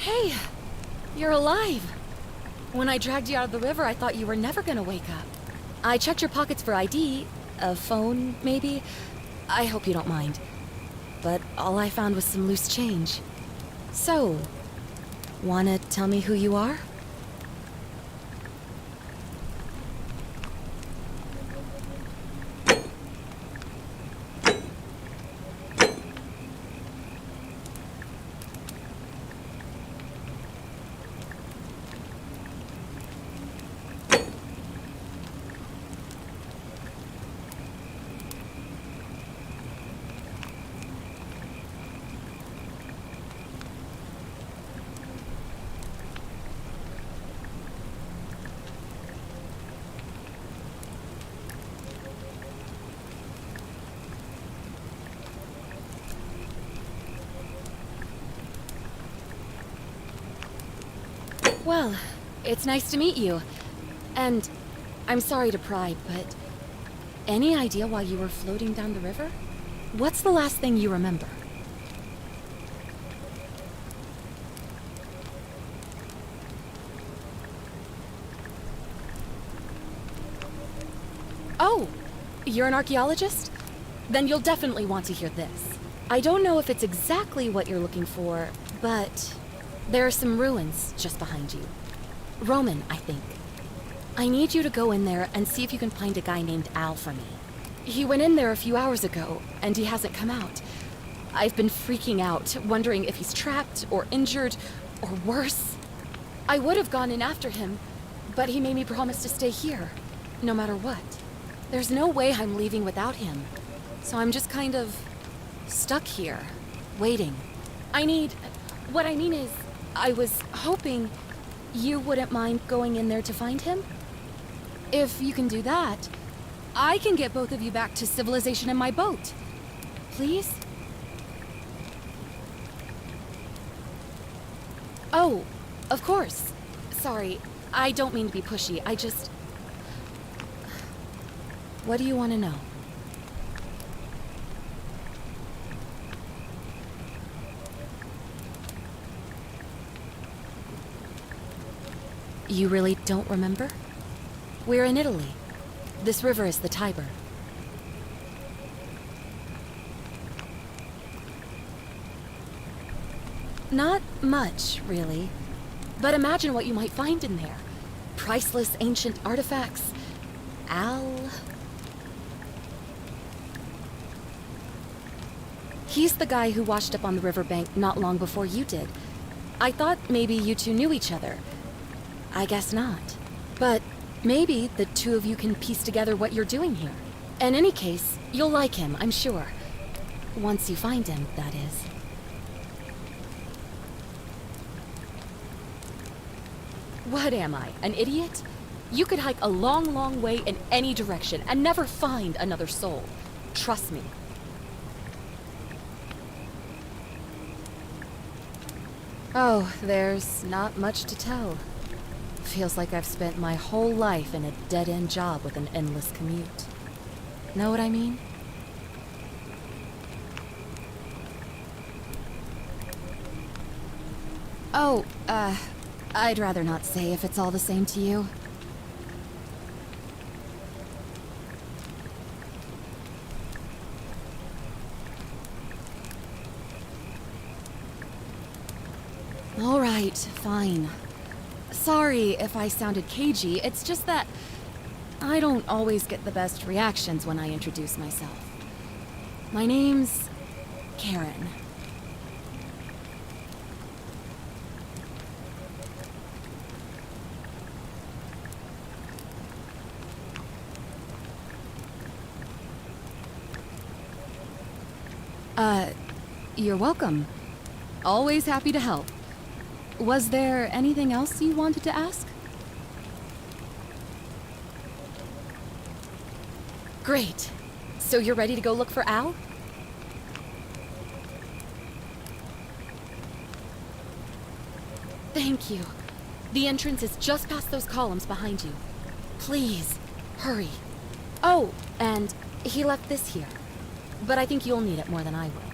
Hey, you're alive. When I dragged you out of the river, I thought you were never gonna wake up. I checked your pockets for ID, a phone, maybe. I hope you don't mind. But all I found was some loose change. So, wanna tell me who you are? Well, it's nice to meet you. And I'm sorry to pry, but any idea why you were floating down the river? What's the last thing you remember? Oh, you're an archaeologist? Then you'll definitely want to hear this. I don't know if it's exactly what you're looking for, but there are some ruins just behind you. Roman, I think. I need you to go in there and see if you can find a guy named Al for me. He went in there a few hours ago, and he hasn't come out. I've been freaking out, wondering if he's trapped or injured, or worse. I would have gone in after him, but he made me promise to stay here, no matter what. There's no way I'm leaving without him, so I'm just kind of stuck here, waiting. What I mean is, I was hoping you wouldn't mind going in there to find him. If you can do that, I can get both of you back to civilization in my boat. Please? Oh, of course. Sorry, I don't mean to be pushy. What do you want to know? You really don't remember? We're in Italy. This river is the Tiber. Not much, really. But imagine what you might find in there. Priceless ancient artifacts. Al... He's the guy who washed up on the riverbank not long before you did. I thought maybe you two knew each other. I guess not. But maybe the two of you can piece together what you're doing here. In any case, you'll like him, I'm sure. Once you find him, that is. What am I, an idiot? You could hike a long, long way in any direction and never find another soul. Trust me. Oh, there's not much to tell. Feels like I've spent my whole life in a dead-end job with an endless commute. Know what I mean? Oh, I'd rather not say if it's all the same to you. All right, fine. Sorry if I sounded cagey, it's just that I don't always get the best reactions when I introduce myself. My name's Karen. You're welcome. Always happy to help. Was there anything else you wanted to ask? Great. So you're ready to go look for Al? Thank you. The entrance is just past those columns behind you. Please, hurry. Oh, and he left this here. But I think you'll need it more than I will.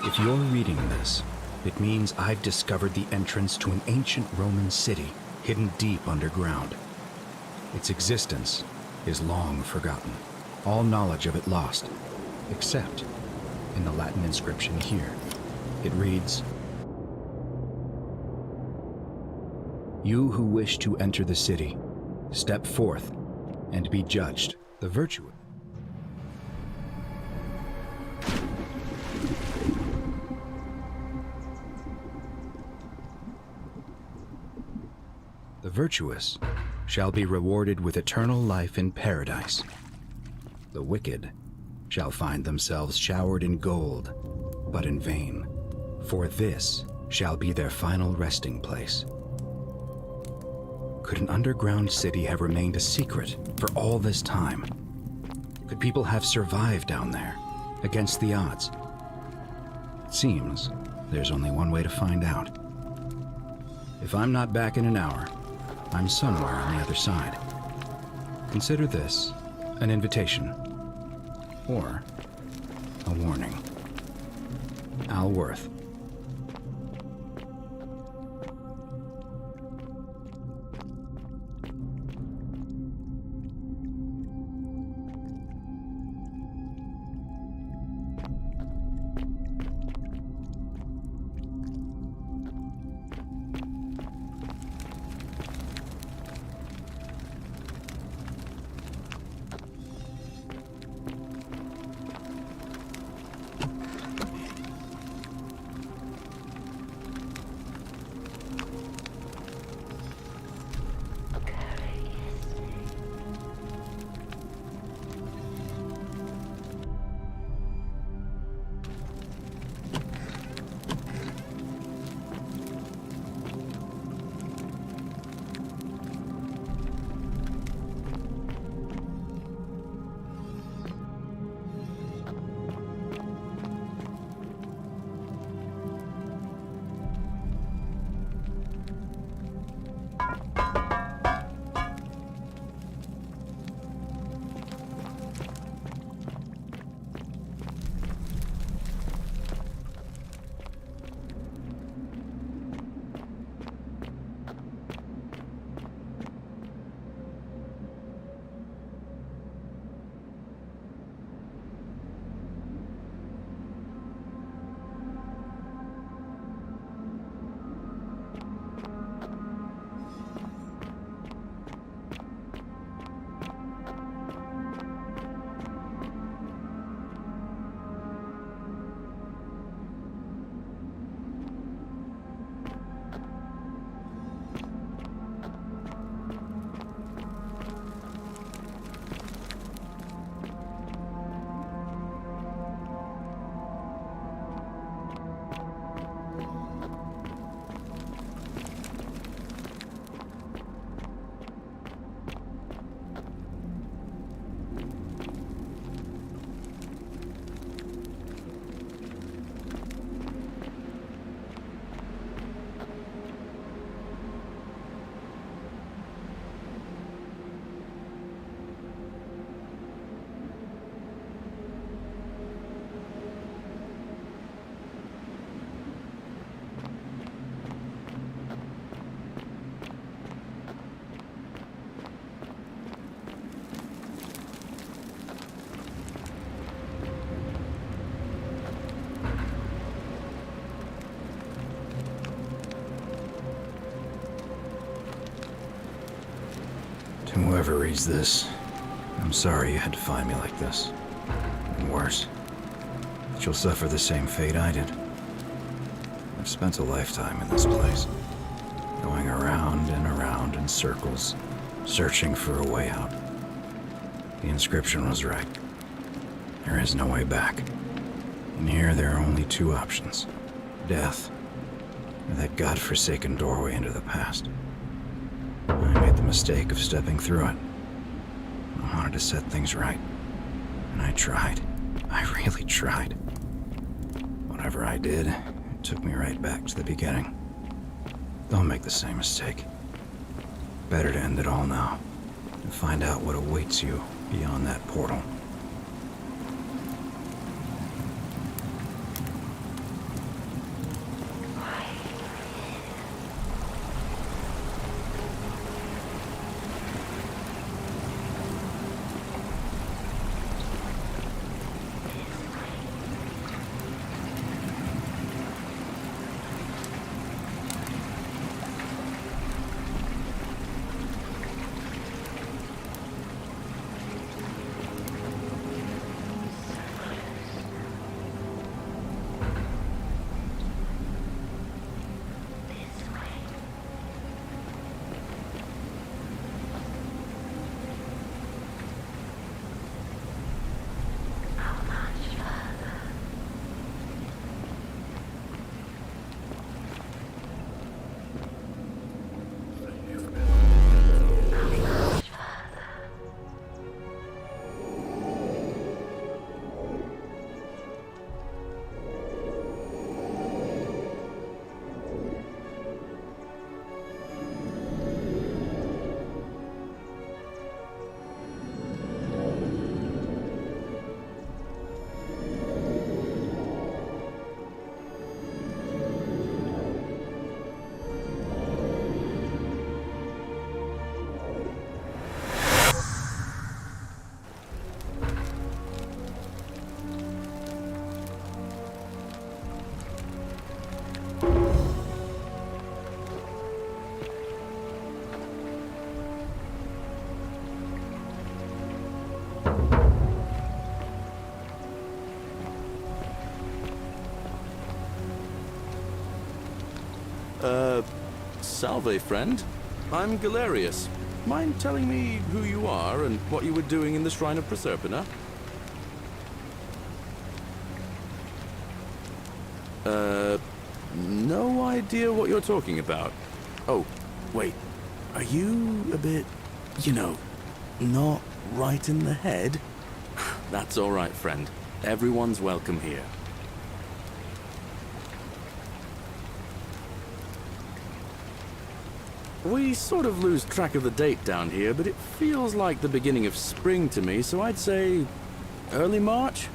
If you're reading this, it means I've discovered the entrance to an ancient Roman city hidden deep underground. Its existence is long forgotten, all knowledge of it lost, except in the Latin inscription here. It reads, "You who wish to enter the city, step forth and be judged. The virtuous." The virtuous shall be rewarded with eternal life in paradise. The wicked shall find themselves showered in gold, but in vain, for this shall be their final resting place. Could an underground city have remained a secret for all this time? Could people have survived down there, against the odds? It seems there's only one way to find out. If I'm not back in an hour, I'm somewhere on the other side. Consider this an invitation, or a warning. Al Worth. Whoever reads this, I'm sorry you had to find me like this. And worse, that you'll suffer the same fate I did. I've spent a lifetime in this place, going around and around in circles, searching for a way out. The inscription was right. There is no way back. And here there are only two options: death, or that godforsaken doorway into the past. I made the mistake of stepping through it. I wanted to set things right. And I tried. I really tried. Whatever I did, it took me right back to the beginning. Don't make the same mistake. Better to end it all now, and find out what awaits you beyond that portal. Salve, friend. I'm Galerius. Mind telling me who you are and what you were doing in the Shrine of Proserpina? No idea what you're talking about. Oh, wait. Are you a bit, not right in the head? That's all right, friend. Everyone's welcome here. We sort of lose track of the date down here, but it feels like the beginning of spring to me, so I'd say early March?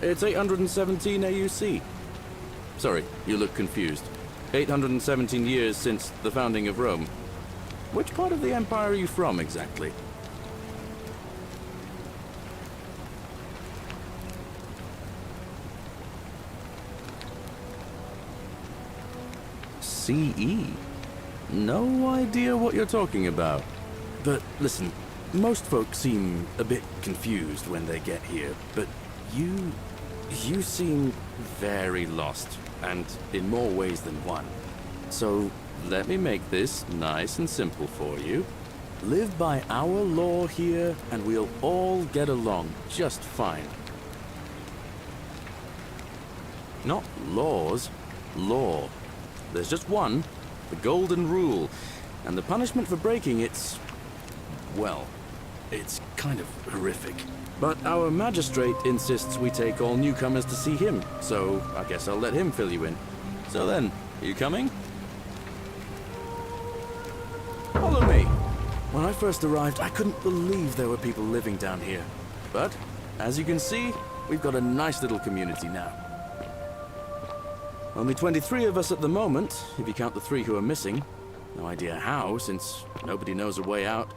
It's 817 AUC. Sorry, you look confused. 817 years since the founding of Rome. Which part of the Empire are you from, exactly? CE? No idea what you're talking about. But listen, most folks seem a bit confused when they get here, but you seem very lost, and in more ways than one. So let me make this nice and simple for you. Live by our law here, and we'll all get along just fine. Not laws, law. There's just one, the golden rule, and the punishment for breaking it's kind of horrific. But our magistrate insists we take all newcomers to see him, so I guess I'll let him fill you in. So then, are you coming? Follow me. When I first arrived, I couldn't believe there were people living down here. But, as you can see, we've got a nice little community now. Only 23 of us at the moment, if you count the 3 who are missing. No idea how, since nobody knows a way out.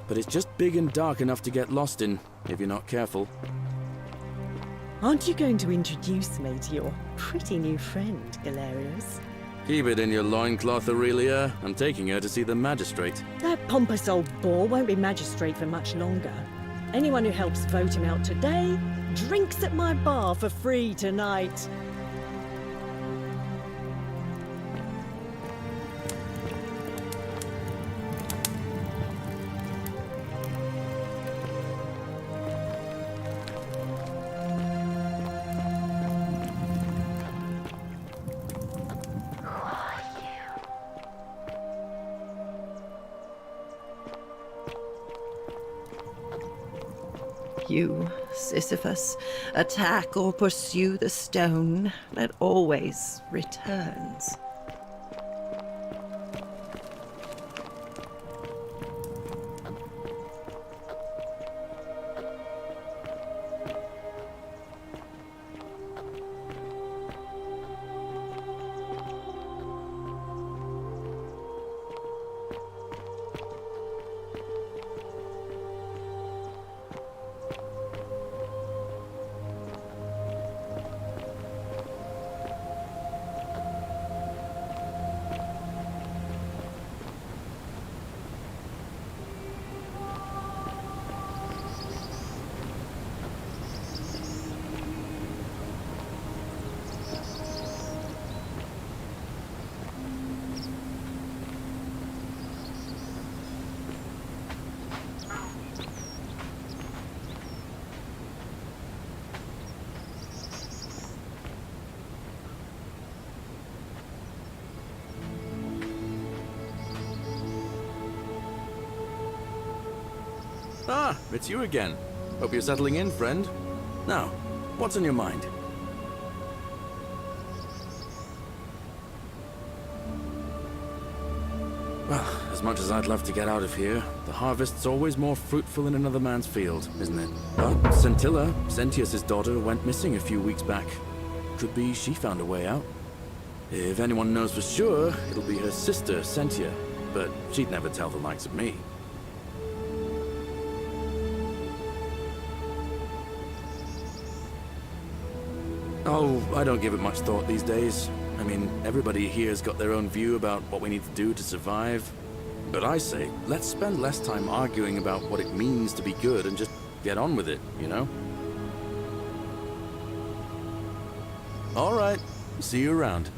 But it's just big and dark enough to get lost in, if you're not careful. Aren't you going to introduce me to your pretty new friend, Galerius? Keep it in your loincloth, Aurelia. I'm taking her to see the magistrate. That pompous old bore won't be magistrate for much longer. Anyone who helps vote him out today drinks at my bar for free tonight. You, Sisyphus, attack or pursue the stone that always returns. Ah, it's you again. Hope you're settling in, friend. Now, what's on your mind? Well, as much as I'd love to get out of here, the harvest's always more fruitful in another man's field, isn't it? But Scintilla, Sentius's daughter, went missing a few weeks back. Could be she found a way out. If anyone knows for sure, it'll be her sister, Sentia. But she'd never tell the likes of me. Oh, I don't give it much thought these days. I mean, everybody here's got their own view about what we need to do to survive. But I say, let's spend less time arguing about what it means to be good and just get on with it, you know? All right, see you around.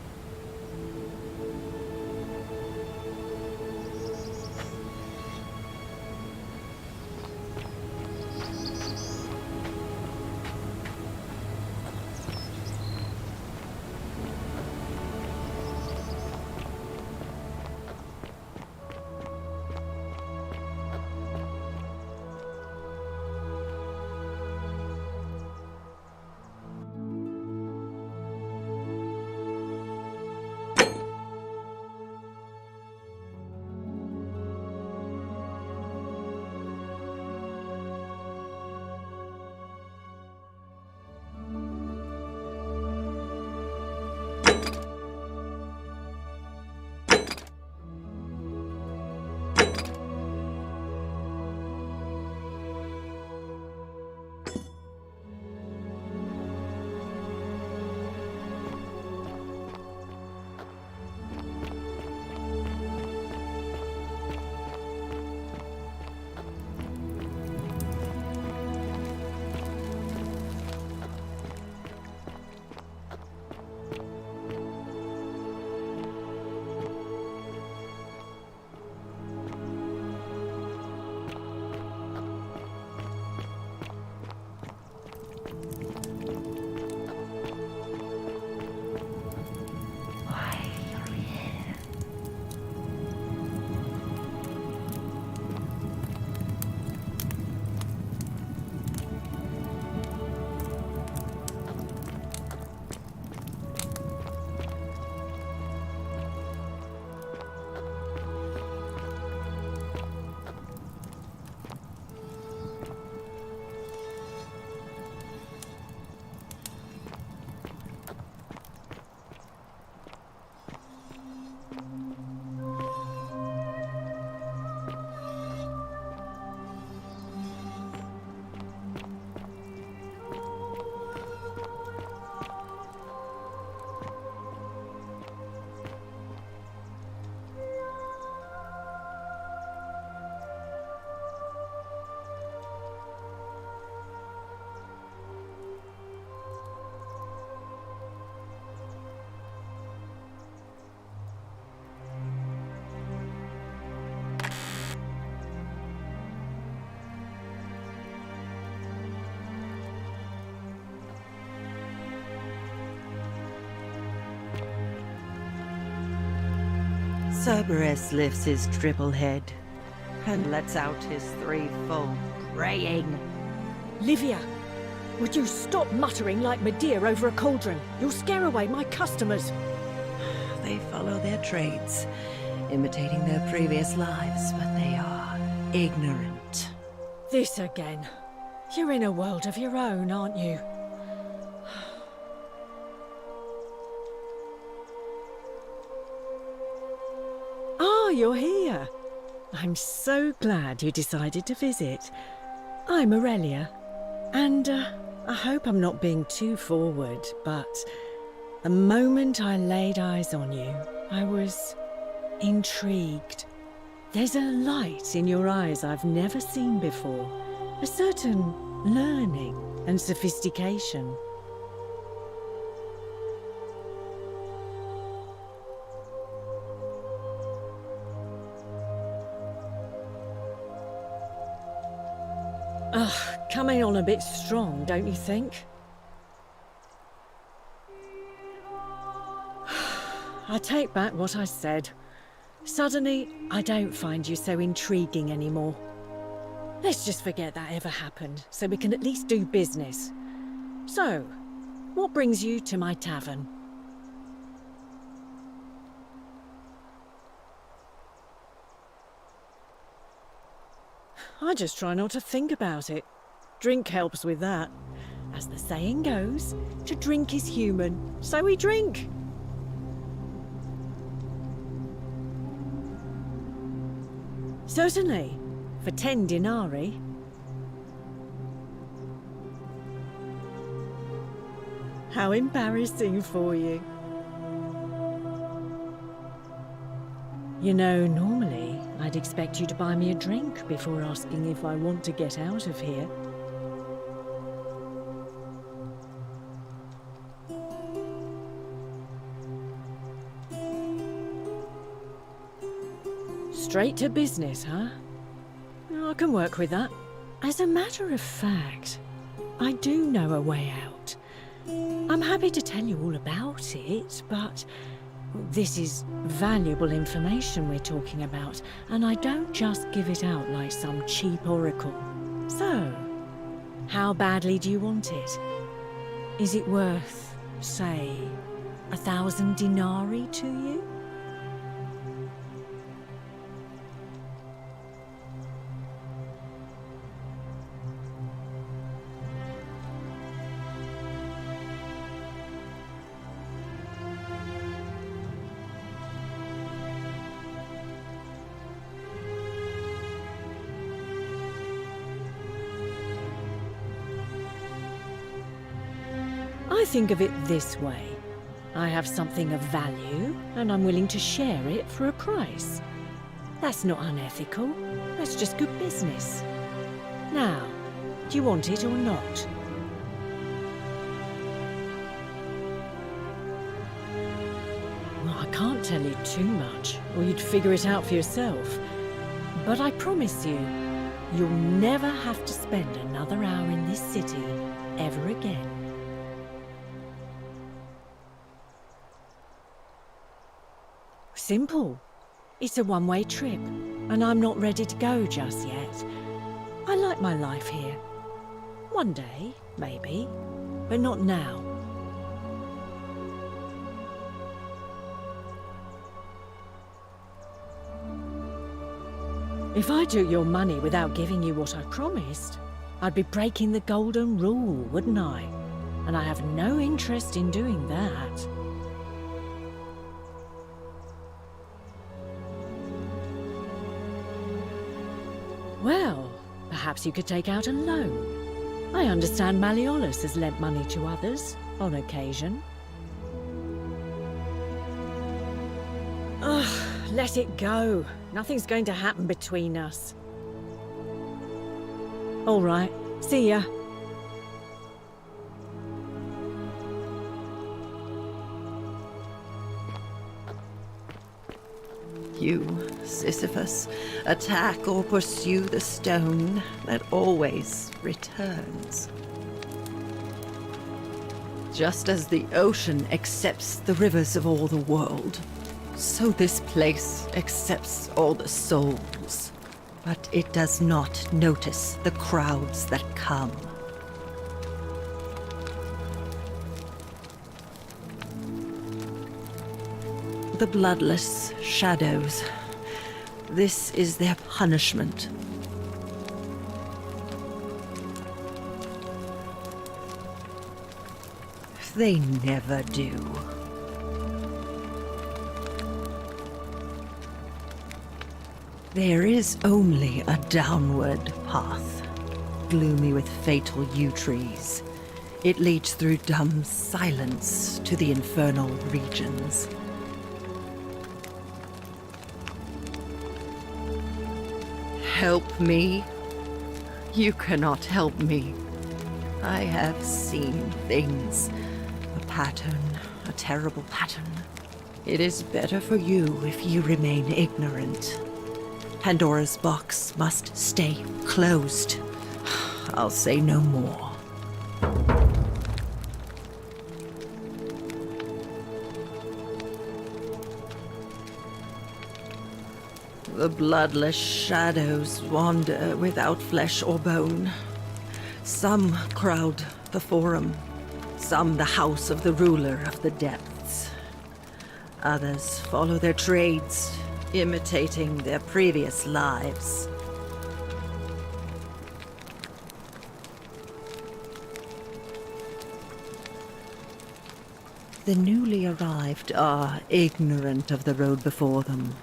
Cerberus lifts his triple head and lets out his threefold braying. Livia, would you stop muttering like Medea over a cauldron? You'll scare away my customers. They follow their trades, imitating their previous lives, but they are ignorant. This again. You're in a world of your own, aren't you? Ah, you're here. I'm so glad you decided to visit. I'm Aurelia, and I hope I'm not being too forward, but the moment I laid eyes on you, I was intrigued. There's a light in your eyes I've never seen before, a certain learning and sophistication. Ugh, coming on a bit strong, don't you think? I take back what I said. Suddenly, I don't find you so intriguing anymore. Let's just forget that ever happened, so we can at least do business. So, what brings you to my tavern? I just try not to think about it. Drink helps with that. As the saying goes, to drink is human, so we drink. Certainly, for 10 denarii. How embarrassing for you. You know, normally, I'd expect you to buy me a drink before asking if I want to get out of here. Straight to business, huh? I can work with that. As a matter of fact, I do know a way out. I'm happy to tell you all about it, but this is valuable information we're talking about, and I don't just give it out like some cheap oracle. So, how badly do you want it? Is it worth, say, 1,000 denarii to you? I think of it this way. I have something of value, and I'm willing to share it for a price. That's not unethical. That's just good business. Now, do you want it or not? Well, I can't tell you too much, or you'd figure it out for yourself. But I promise you, you'll never have to spend another hour in this city ever again. Simple. It's a one-way trip, and I'm not ready to go just yet. I like my life here. One day, maybe, but not now. If I took your money without giving you what I promised, I'd be breaking the golden rule, wouldn't I? And I have no interest in doing that. Well, perhaps you could take out a loan. I understand Malleolus has lent money to others, on occasion. Ugh, let it go. Nothing's going to happen between us. All right, see ya. You, Sisyphus, attack or pursue the stone that always returns. Just as the ocean accepts the rivers of all the world, So this place accepts all the souls, but it does not notice the crowds that come. The bloodless shadows. This is their punishment. They never do. There is only a downward path, gloomy with fatal yew trees. It leads through dumb silence to the infernal regions. Help me? You cannot help me. I have seen things. A pattern, a terrible pattern. It is better for you if you remain ignorant. Pandora's box must stay closed. I'll say no more. The bloodless shadows wander without flesh or bone. Some crowd the forum, some the house of the ruler of the depths. Others follow their trades, imitating their previous lives. The newly arrived are ignorant of the road before them.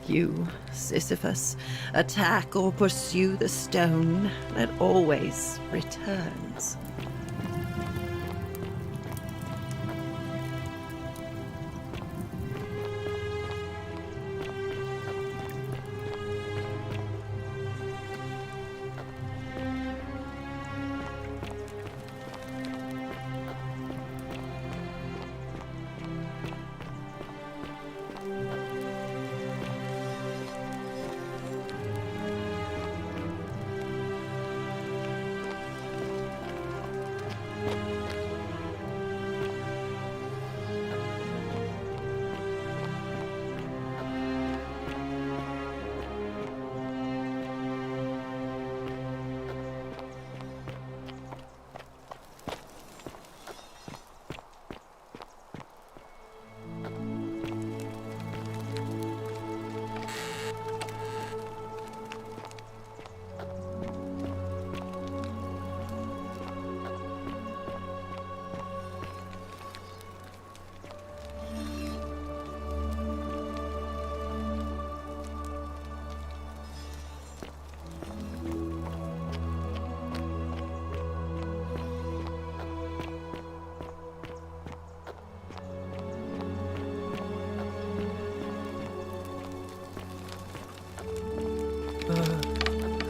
You, Sisyphus, attack or pursue the stone that always returns.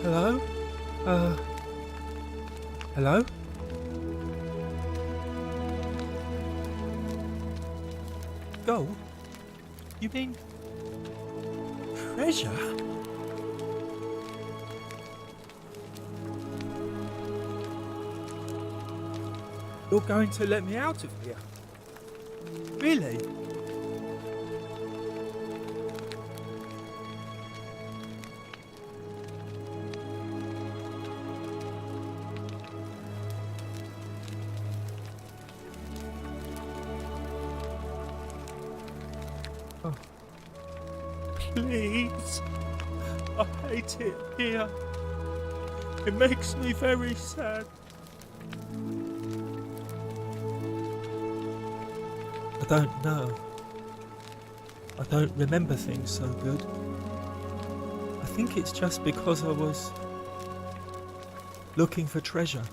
Hello? Hello? Gold? You mean treasure? You're going to let me out of here? Really? Oh. Please. I hate it here. It makes me very sad. I don't know. I don't remember things so good. I think it's just because I was looking for treasure.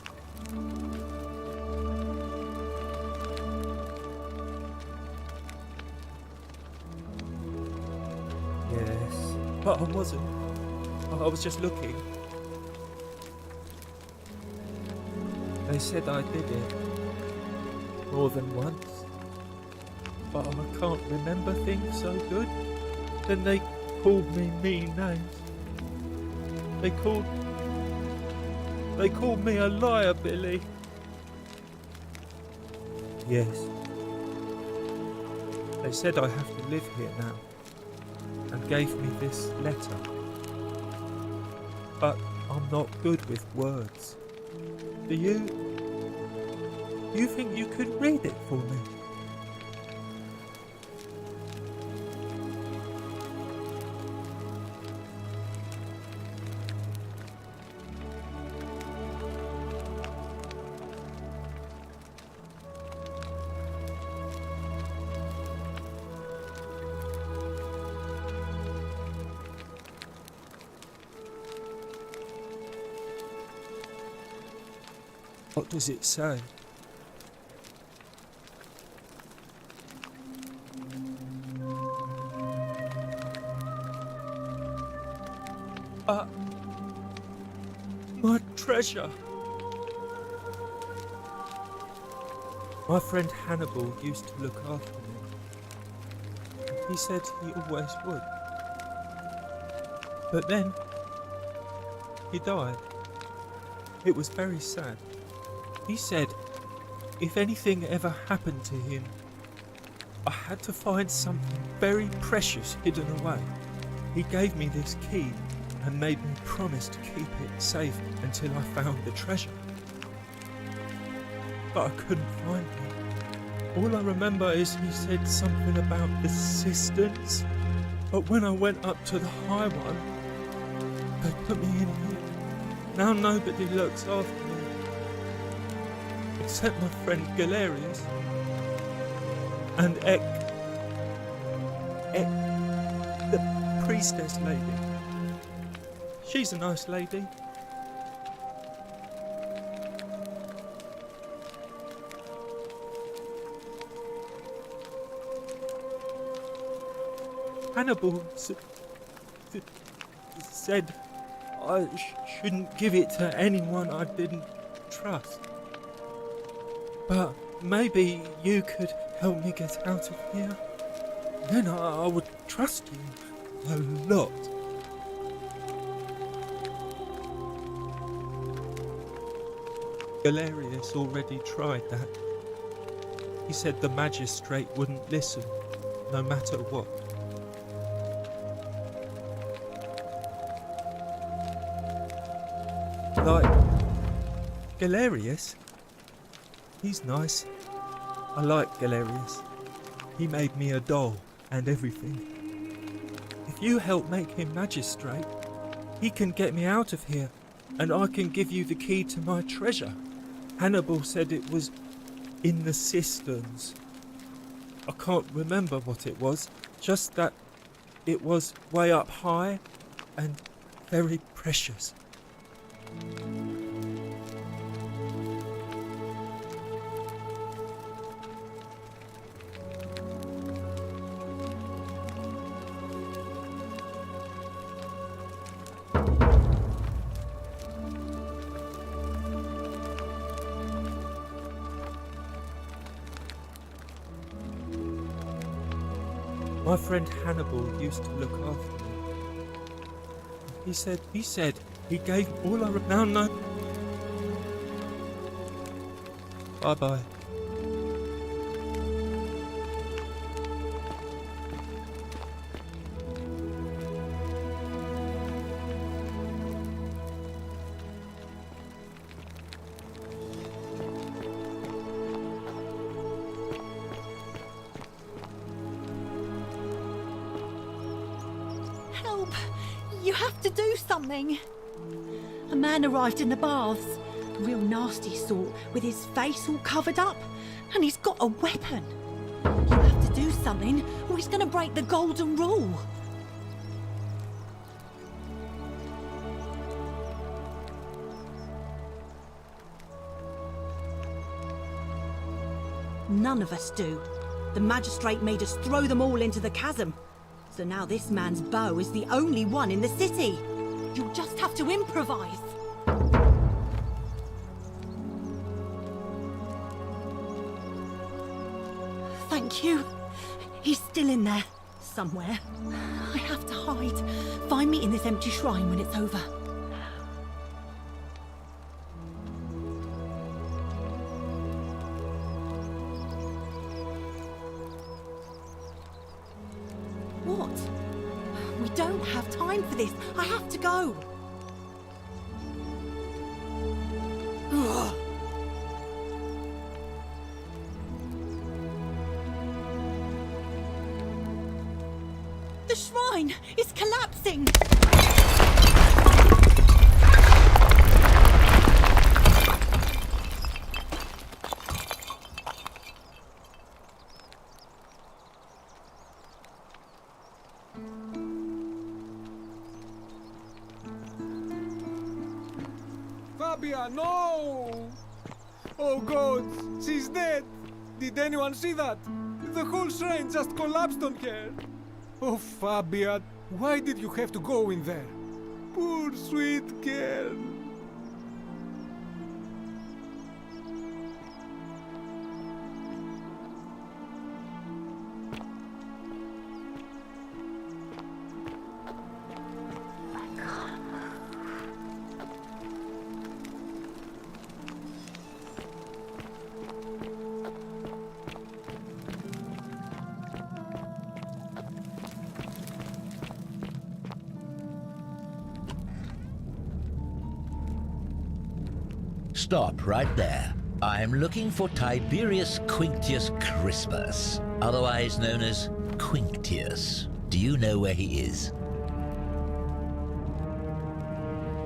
Yes, but I wasn't. I was just looking. They said I did it more than once, but I can't remember things so good. Then they called me mean names. They called me a liar, Billy. Yes. They said I have to live here now, and gave me this letter. But I'm not good with words. Do you think you could read it for me? What does it say? My treasure. My friend Hannibal used to look after me. He said he always would. But then, he died. It was very sad. He said if anything ever happened to him, I had to find something very precious hidden away. He gave me this key and made me promise to keep it safe until I found the treasure. But I couldn't find it. All I remember is he said something about the cisterns, but when I went up to the high one, they put me in here. Now nobody looks after me, except my friend Galerius and the priestess lady. She's a nice lady. Hannibal said I shouldn't give it to anyone I didn't trust. But maybe you could help me get out of here. Then I would trust you a lot. Galerius already tried that. He said the magistrate wouldn't listen, no matter what. Like Galerius? He's nice. I like Galerius. He made me a doll and everything. If you help make him magistrate, he can get me out of here, and I can give you the key to my treasure. Hannibal said it was in the cisterns. I can't remember what it was, just that it was way up high and very precious. My friend Hannibal used to look after me. He said he gave all I now know. Bye-bye. You have to do something. A man arrived in the baths. A real nasty sort, with his face all covered up. And he's got a weapon. You have to do something, or he's gonna break the golden rule. None of us do. The magistrate made us throw them all into the chasm. So now this man's bow is the only one in the city. You'll just have to improvise. Thank you. He's still in there, somewhere. I have to hide. Find me in this empty shrine when it's over. What? We don't have time for this. I have to go. Ugh. The shrine is collapsing! Fabia, no! Oh God, she's dead! Did anyone see that? The whole shrine just collapsed on her! Oh, Fabia, why did you have to go in there? Poor sweet girl. Stop right there. I'm looking for Tiberius Quinctius Crispus, otherwise known as Quinctius. Do you know where he is?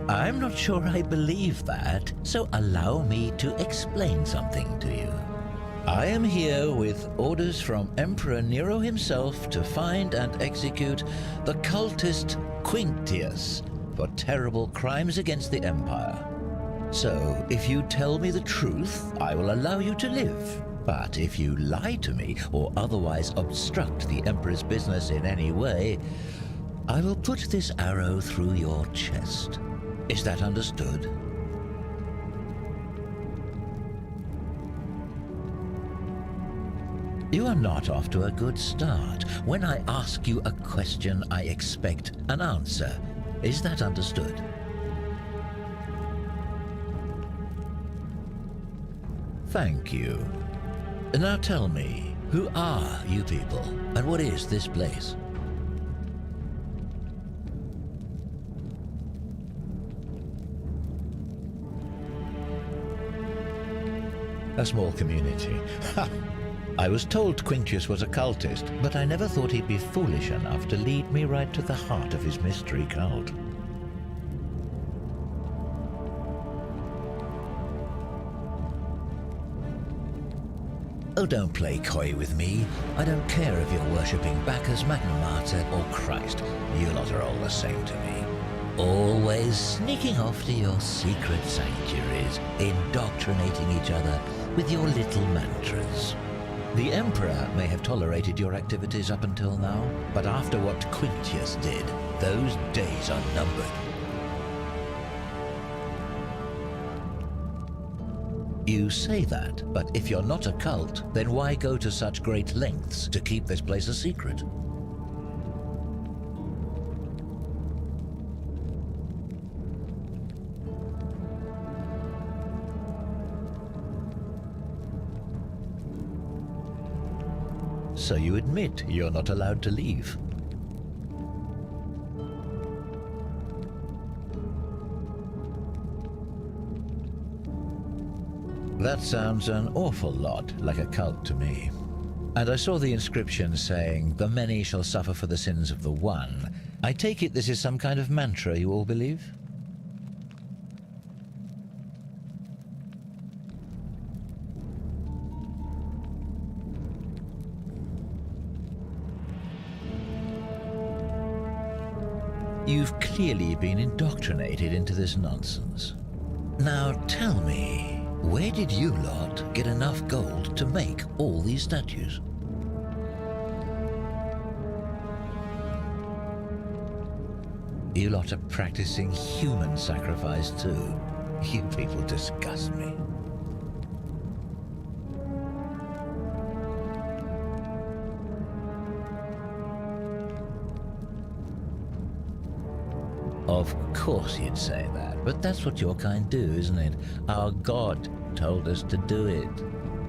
I'm not sure I believe that, so allow me to explain something to you. I am here with orders from Emperor Nero himself to find and execute the cultist Quinctius for terrible crimes against the Empire. So, if you tell me the truth, I will allow you to live. But if you lie to me or otherwise obstruct the Emperor's business in any way, I will put this arrow through your chest. Is that understood? You are not off to a good start. When I ask you a question, I expect an answer. Is that understood? Thank you. Now tell me, who are you people, and what is this place? A small community. Ha! I was told Quinctius was a cultist, but I never thought he'd be foolish enough to lead me right to the heart of his mystery cult. Oh, don't play coy with me. I don't care if you're worshipping Bacchus, Magna Mater, or Christ. You lot are all the same to me. Always sneaking off to your secret sanctuaries, indoctrinating each other with your little mantras. The Emperor may have tolerated your activities up until now, but after what Quinctius did, those days are numbered. You say that, but if you're not a cult, then why go to such great lengths to keep this place a secret? So you admit you're not allowed to leave? That sounds an awful lot like a cult to me. And I saw the inscription saying, "The many shall suffer for the sins of the one, I take it this is some kind of mantra you all believe? You've clearly been indoctrinated into this nonsense. Now tell me, where did you lot get enough gold to make all these statues? You lot are practicing human sacrifice too. You people disgust me. Of course you'd say that, but that's what your kind do, isn't it? Our God told us to do it.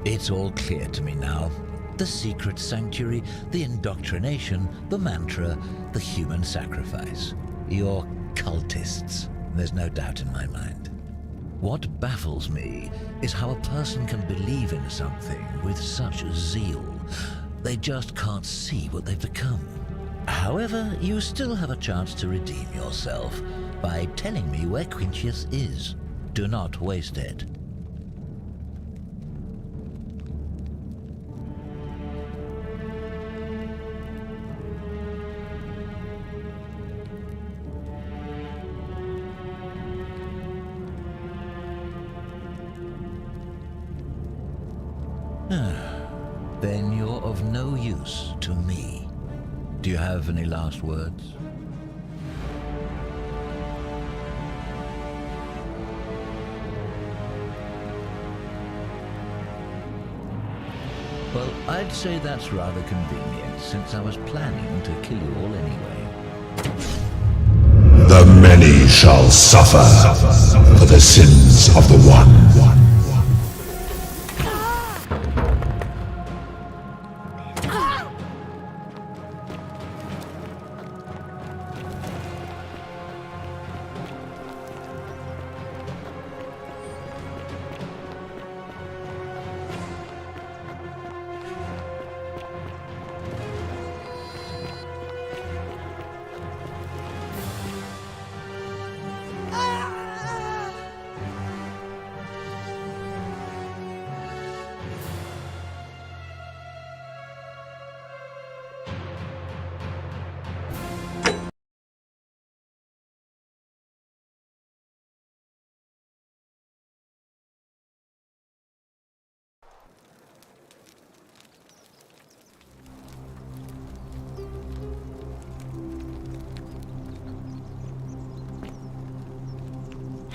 It's all clear to me now. The secret sanctuary, the indoctrination, the mantra, the human sacrifice. You're cultists, there's no doubt in my mind. What baffles me is how a person can believe in something with such zeal. They just can't see what they've become. However, you still have a chance to redeem yourself by telling me where Quintius is. Do not waste it. Then you're of no use to me. Do you have any last words? Well, I'd say that's rather convenient, since I was planning to kill you all anyway. The many shall suffer for the sins of the one.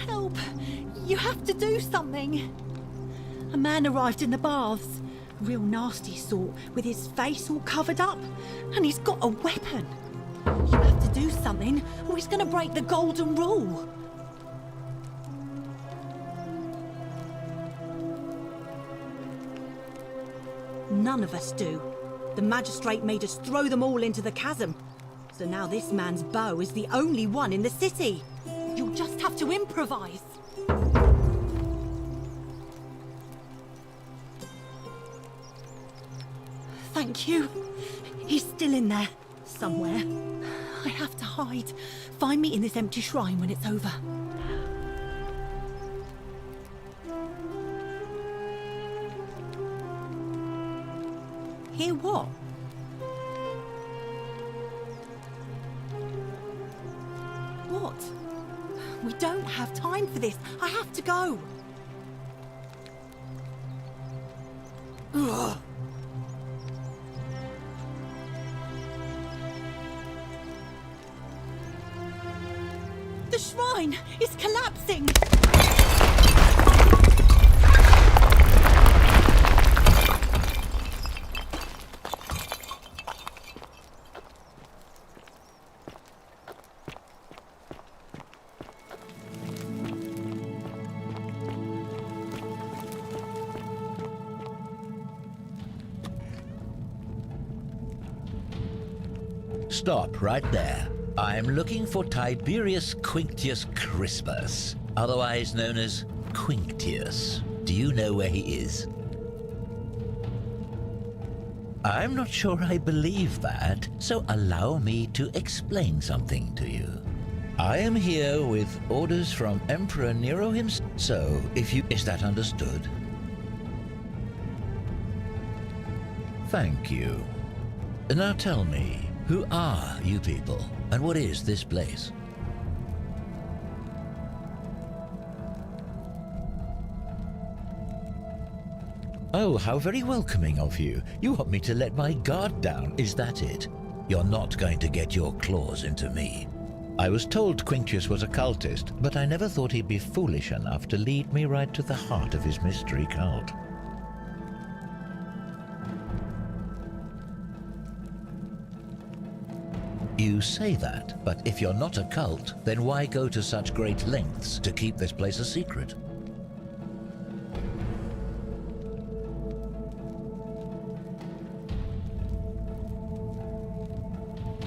Help! You have to do something! A man arrived in the baths. Real nasty sort, with his face all covered up. And he's got a weapon. You have to do something, or he's gonna break the golden rule. None of us do. The magistrate made us throw them all into the chasm. So now this man's bow is the only one in the city. You'll just have to improvise. Thank you. He's still in there, somewhere. I have to hide. Find me in this empty shrine when it's over. Hear what? What? We don't have time for this. I have to go. Ugh. The shrine is collapsing. Stop right there. I'm looking for Tiberius Quinctius Crispus, otherwise known as Quinctius. Do you know where he is? I'm not sure I believe that, so allow me to explain something to you. I am here with orders from Emperor Nero himself, so if you... Is that understood? Thank you. Now tell me, who are you people, and what is this place? Oh, how very welcoming of you. You want me to let my guard down, is that it? You're not going to get your claws into me. I was told Quintius was a cultist, but I never thought he'd be foolish enough to lead me right to the heart of his mystery cult. You say that, but if you're not a cult, then why go to such great lengths to keep this place a secret?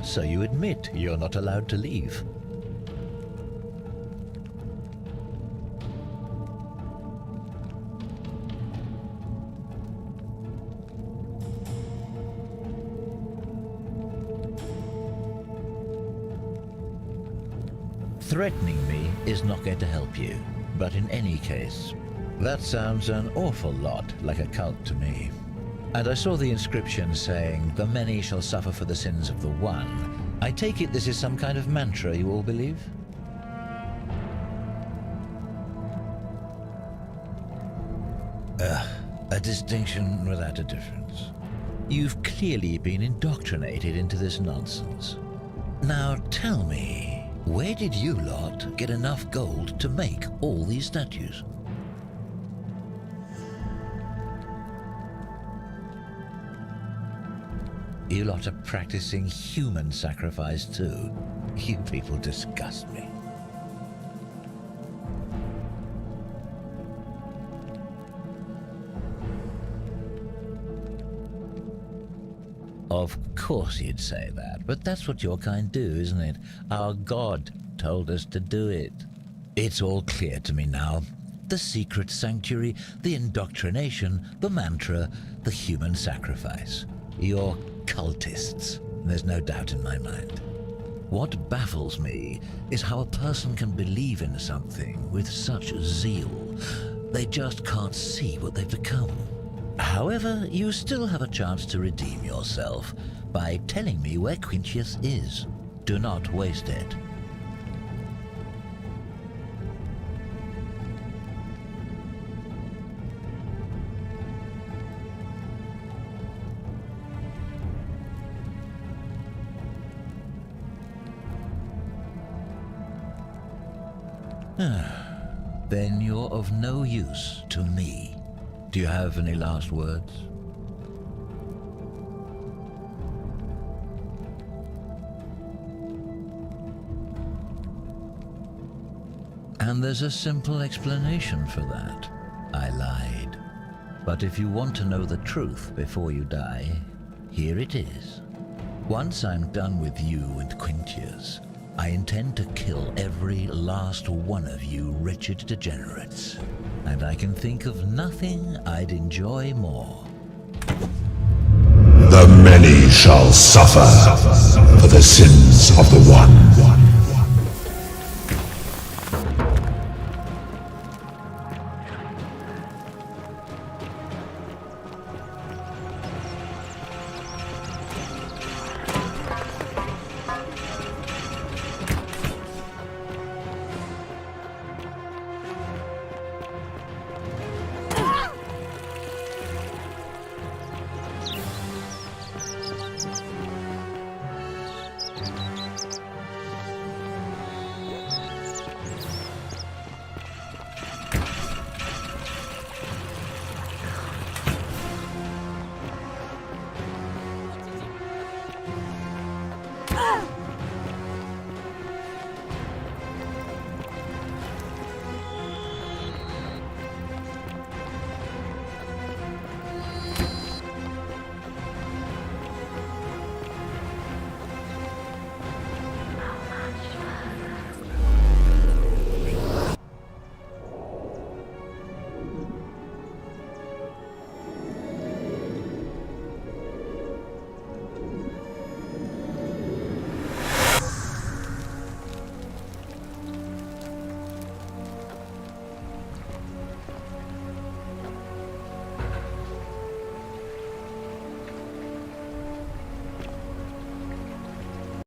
So you admit you're not allowed to leave. Threatening me is not going to help you, but in any case, that sounds an awful lot like a cult to me. And I saw the inscription saying, "The many shall suffer for the sins of the one." I take it this is some kind of mantra you all believe? A distinction without a difference. You've clearly been indoctrinated into this nonsense. Now tell me, where did you lot get enough gold to make all these statues? You lot are practicing human sacrifice too. You people disgust me. Of course you'd say that, but that's what your kind do, isn't it? Our God told us to do it. It's all clear to me now. The secret sanctuary, the indoctrination, the mantra, the human sacrifice. You're cultists, there's no doubt in my mind. What baffles me is how a person can believe in something with such zeal. They just can't see what they've become. However, you still have a chance to redeem yourself by telling me where Quintius is. Do not waste it. Then you're of no use to me. Do you have any last words? And there's a simple explanation for that. I lied. But if you want to know the truth before you die, here it is. Once I'm done with you and Quintius, I intend to kill every last one of you wretched degenerates. And I can think of nothing I'd enjoy more. The many shall suffer for the sins of the one.